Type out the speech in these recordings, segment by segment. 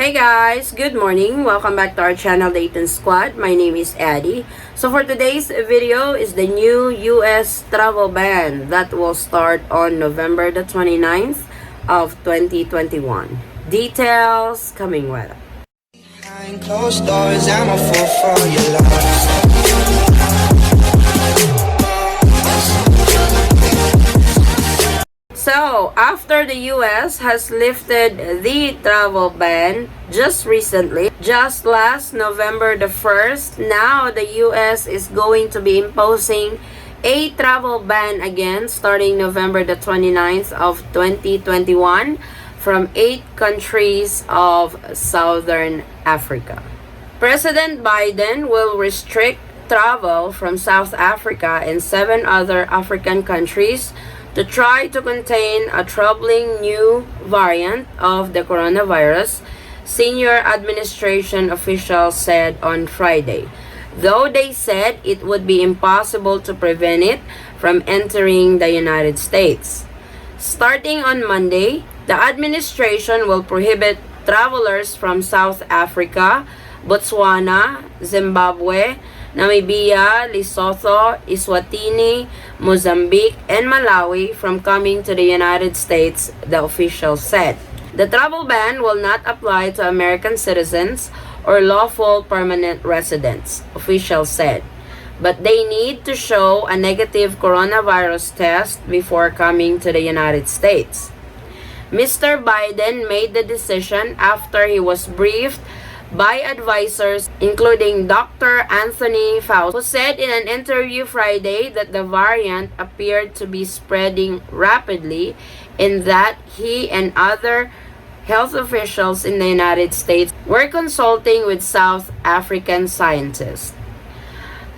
Hey guys, good morning. Welcome back to our channel, the Eaton Squad. My name is Addie. So for today's video is the new US travel ban that will start on November the 29th of 2021. Details coming with it. Behind closed doors, I'm a fool for your love. So, after the US has lifted the travel ban just recently, just last November the 1st, now the US is going to be imposing a travel ban again starting November the 29th of 2021 from 8 countries of Southern Africa. President Biden will restrict travel from South Africa and 7 other African countries to try to contain a troubling new variant of the coronavirus, senior administration officials said on Friday, though they said it would be impossible to prevent it from entering the United States. Starting on Monday, the administration will prohibit travelers from South Africa, Botswana, Zimbabwe, Namibia, Lesotho, Eswatini, Mozambique, and Malawi from coming to the United States, the officials said. The travel ban will not apply to American citizens or lawful permanent residents, officials said, but they need to show a negative coronavirus test before coming to the United States. Mr. Biden made the decision after he was briefed by advisors, including Dr. Anthony Fauci, who said in an interview Friday that the variant appeared to be spreading rapidly and that he and other health officials in the United States were consulting with South African scientists.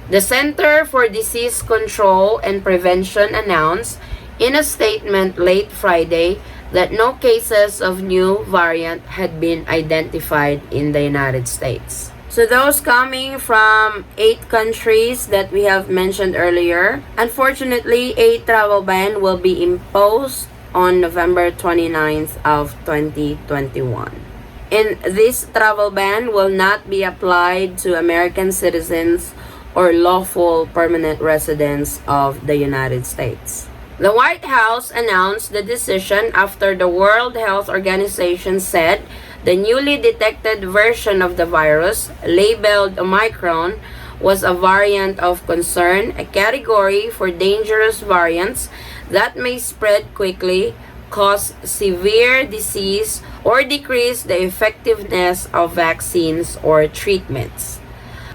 The Center for Disease Control and Prevention announced in a statement late Friday that no cases of new variant had been identified in the United States. So those coming from 8 countries that we have mentioned earlier, unfortunately, a travel ban will be imposed on November 29th of 2021. And this travel ban will not be applied to American citizens or lawful permanent residents of the United States. The White House announced the decision after the World Health Organization said the newly detected version of the virus, labeled Omicron, was a variant of concern, a category for dangerous variants that may spread quickly, cause severe disease, or decrease the effectiveness of vaccines or treatments.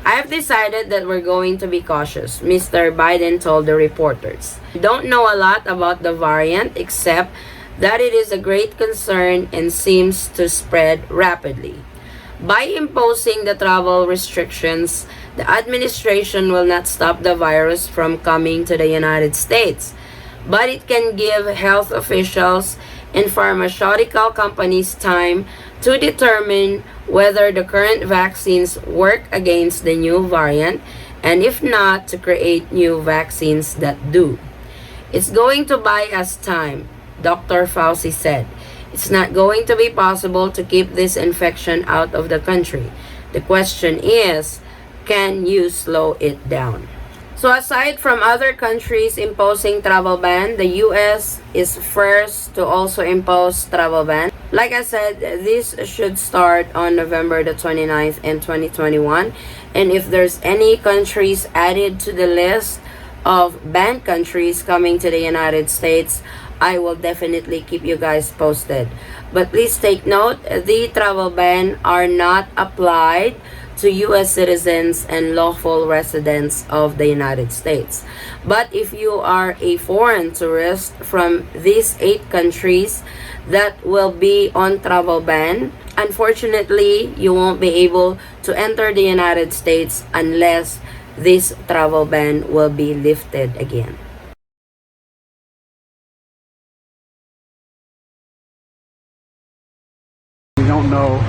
I have decided that we're going to be cautious, Mr. Biden told the reporters. We don't know a lot about the variant except that it is a great concern and seems to spread rapidly. By imposing the travel restrictions, the administration will not stop the virus from coming to the United States, but it can give health officials and pharmaceutical companies time to determine whether the current vaccines work against the new variant, and if not, to create new vaccines that do. It's going to buy us time, Dr. Fauci said. It's not going to be possible to keep this infection out of the country. The question is, can you slow it down? So aside from other countries imposing travel ban, the US is first to also impose travel ban. Like I said, this should start on November the 29th in 2021. And if there's any countries added to the list of banned countries coming to the United States, I will definitely keep you guys posted. But please take note, the travel ban are not applied to U.S. citizens and lawful residents of the United States. But if you are a foreign tourist from these 8 countries that will be on travel ban, unfortunately, you won't be able to enter the United States unless this travel ban will be lifted again. We don't know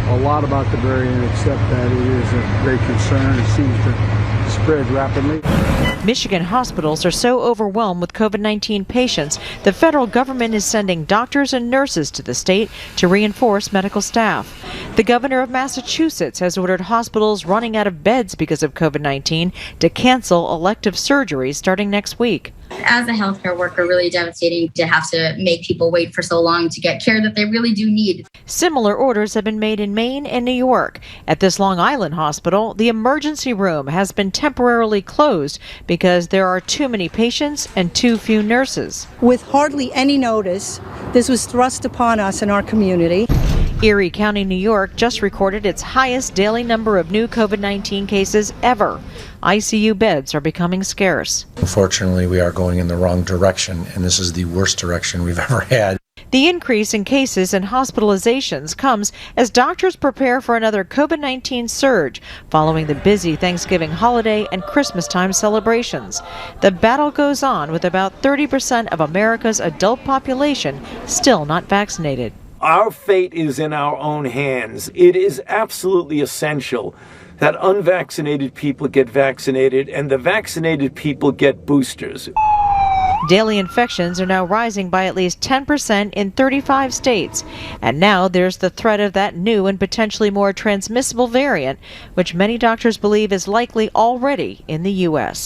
a lot about the variant except that it is a great concern. It seems to spread rapidly. Michigan hospitals are so overwhelmed with COVID-19 patients, the federal government is sending doctors and nurses to the state to reinforce medical staff. The governor of Massachusetts has ordered hospitals running out of beds because of COVID-19 to cancel elective surgeries starting next week. As a healthcare worker, really devastating to have to make people wait for so long to get care that they really do need. Similar orders have been made in Maine and New York. At this Long Island hospital, the emergency room has been temporarily closed because there are too many patients and too few nurses. With hardly any notice, this was thrust upon us in our community. Erie County, New York just recorded its highest daily number of new COVID-19 cases ever. ICU beds are becoming scarce. Unfortunately, we are going in the wrong direction, and this is the worst direction we've ever had. The increase in cases and hospitalizations comes as doctors prepare for another COVID-19 surge following the busy Thanksgiving holiday and Christmas time celebrations. The battle goes on with about 30% of America's adult population still not vaccinated. Our fate is in our own hands. It is absolutely essential that unvaccinated people get vaccinated and the vaccinated people get boosters. Daily infections are now rising by at least 10% in 35 states. And now there's the threat of that new and potentially more transmissible variant, which many doctors believe is likely already in the U.S.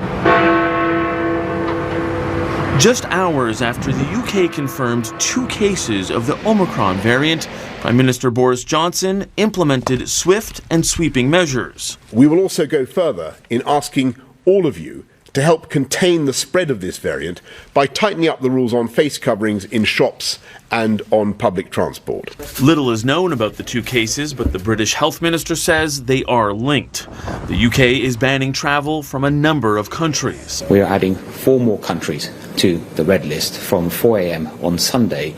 Just hours after the UK confirmed 2 cases of the Omicron variant, Prime Minister Boris Johnson implemented swift and sweeping measures. We will also go further in asking all of you to help contain the spread of this variant by tightening up the rules on face coverings in shops and on public transport. Little is known about the 2 cases, but the British Health Minister says they are linked. The UK is banning travel from a number of countries. We are adding 4 more countries to the red list from 4 a.m. on Sunday,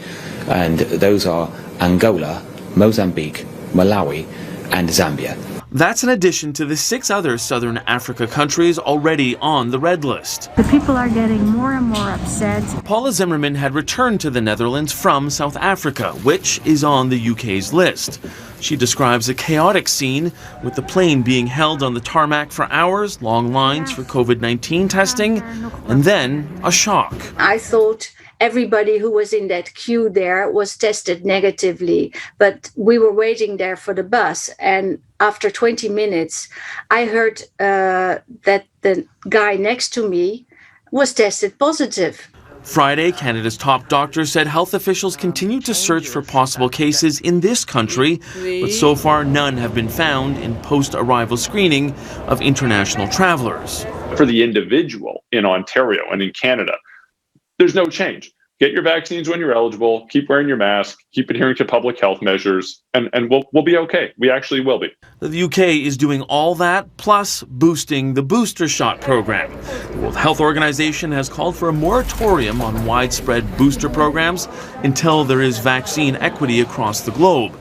and those are Angola, Mozambique, Malawi, and Zambia. That's in addition to the 6 other Southern Africa countries already on the red list. The people are getting more and more upset. Paula Zimmerman had returned to the Netherlands from South Africa, which is on the UK's list. She describes a chaotic scene with the plane being held on the tarmac for hours, long lines for COVID-19 testing, and then a shock. I thought everybody who was in that queue there was tested negatively, but we were waiting there for the bus, and after 20 minutes, I heard that the guy next to me was tested positive. Friday, Canada's top doctor said health officials continue to search for possible cases in this country, but so far none have been found in post-arrival screening of international travelers. For the individual in Ontario and in Canada, there's no change. Get your vaccines when you're eligible, keep wearing your mask, keep adhering to public health measures, and we'll be okay. We actually will be. The UK is doing all that, plus boosting the booster shot program. The World Health Organization has called for a moratorium on widespread booster programs until there is vaccine equity across the globe.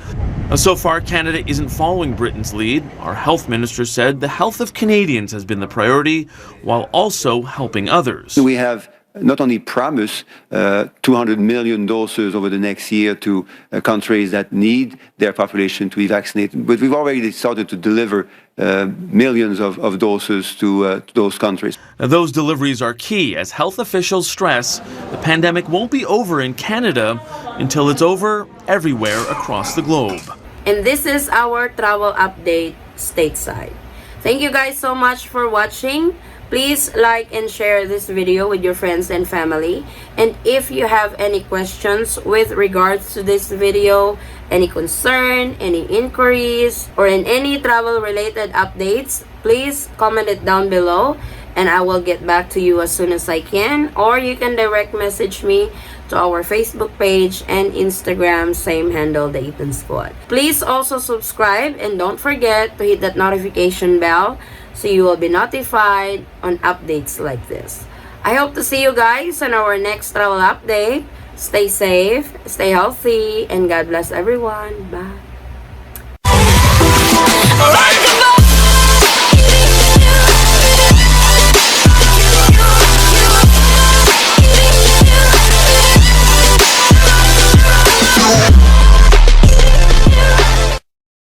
So far, Canada isn't following Britain's lead. Our health minister said the health of Canadians has been the priority, while also helping others. We have not only promised 200 million doses over the next year to countries that need their population to be vaccinated, but we've already started to deliver millions of doses to those countries. Now, those deliveries are key, as health officials stress the pandemic won't be over in Canada until it's over everywhere across the globe. And this is our travel update stateside. Thank you guys so much for watching. Please like and share this video with your friends and family. And if you have any questions with regards to this video, any concern, any inquiries, or in any travel related updates, please comment it down below and I will get back to you as soon as I can. Or you can direct message me to our Facebook page and Instagram, same handle, the Eaton Squad. Please also subscribe and don't forget to hit that notification bell so you will be notified on updates like this. I hope to see you guys on our next travel update. Stay safe, stay healthy, and God bless everyone. Bye.